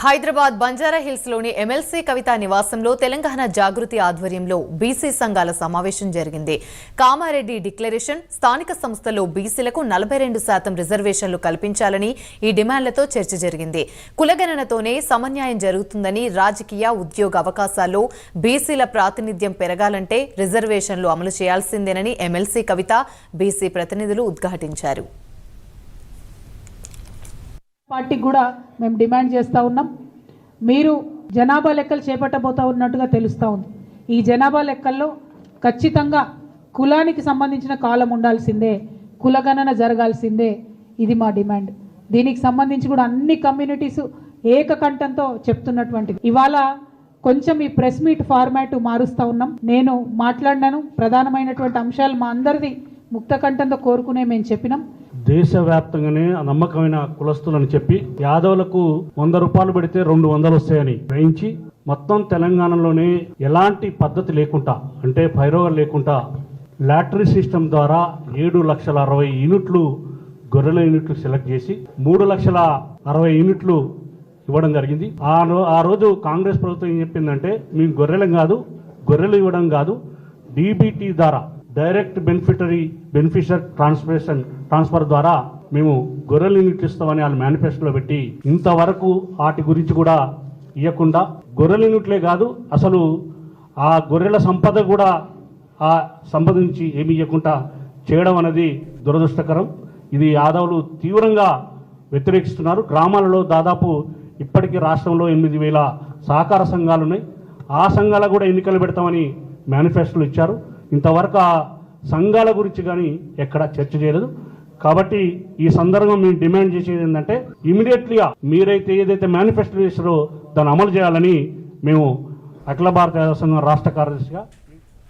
Hyderabad Banjara hills లోని MLC కవిత నివాసంలో తెలంగాణ జాగృతి ఆధ్వర్యంలో బీసీ సంఘాల సమావేశం జరిగింది. కామారెడ్డి డిక్లరేషన్, స్థానిక సంస్థల్లో బీసీలకు 42% రిజర్వేషన్లు కల్పించాలని ఈ డిమాండ్లతో చర్చ జరిగింది. కులగణనతోనే సమన్యాయం జరుగుతుందని, రాజకీయ ఉద్యోగ అవకాశాల్లో బీసీల ప్రాతినిధ్యం పెరగాలంటే రిజర్వేషన్లు అమలు చేయాల్సిందేనని ఎమ్మెల్సీ కవిత, బీసీ ప్రతినిధులు ఉద్ఘాటించారు. పార్టీకి కూడా మేము డిమాండ్ చేస్తూ ఉన్నాం. మీరు జనాభా లెక్కలు చేపట్టబోతా ఉన్నట్టుగా తెలుస్తూ ఉంది. ఈ జనాభా లెక్కల్లో ఖచ్చితంగా కులానికి సంబంధించిన కాలం ఉండాల్సిందే, కులగణన జరగాల్సిందే. ఇది మా డిమాండ్. దీనికి సంబంధించి కూడా అన్ని కమ్యూనిటీస్ ఏకకంఠంతో చెప్తున్నటువంటిది. ఇవాళ కొంచెం ఈ ప్రెస్ మీట్ ఫార్మాట్ మారుస్తూ ఉన్నాం. నేను మాట్లాడినాను, ప్రధానమైనటువంటి అంశాలు మా అందరిది ముక్తకంఠంతో కోరుకునే మేము చెప్పినాం. దేశవ్యాప్తంగానే నమ్మకమైన కులస్తులని చెప్పి యాదవులకు 100 రూపాయలు పెడితే 200 వస్తాయని గ్రహించి మొత్తం తెలంగాణలోనే ఎలాంటి పద్ధతి లేకుండా, అంటే పైరోగం లేకుండా లాటరీ సిస్టమ్ ద్వారా 7,60,000 యూనిట్లు గొర్రెల యూనిట్లు సెలెక్ట్ చేసి 3,60,000 యూనిట్లు ఇవ్వడం జరిగింది. ఆ రోజు కాంగ్రెస్ ప్రభుత్వం ఏం చెప్పిందంటే, మేము గొర్రెలు ఇవ్వడం కాదు, డీబీటీ ద్వారా డైరెక్ట్ బెనిఫిషియర్ ట్రాన్స్ఫర్ ద్వారా మేము గొర్రెలు యూనిట్లు ఇస్తామని వాళ్ళు మేనిఫెస్టోలో పెట్టి ఇంతవరకు వాటి గురించి కూడా ఇవ్వకుండా, గొర్రెల యూనిట్లే కాదు అసలు ఆ గొర్రెల సంపద కూడా ఆ సంపద నుంచి ఏమి ఇవ్వకుండా చేయడం అనేది దురదృష్టకరం. ఇది యాదవులు తీవ్రంగా వ్యతిరేకిస్తున్నారు. గ్రామాలలో దాదాపు ఇప్పటికీ రాష్ట్రంలో 8,000 సహకార సంఘాలు ఉన్నాయి. ఆ సంఘాలకు కూడా ఎన్నికలు పెడతామని మేనిఫెస్టోలు ఇచ్చారు. ఇంతవరకు ఆ సంఘాల గురించి కానీ ఎక్కడ చర్చ చేయలేదు. కాబట్టి ఈ సందర్భంగా మేము డిమాండ్ చేసేది ఏంటంటే, ఇమీడియట్లీగా మీరైతే ఏదైతే మేనిఫెస్టో చేస్తారో దాన్ని అమలు చేయాలని మేము అఖిల భారత సంఘం రాష్ట్ర కార్యదర్శిగా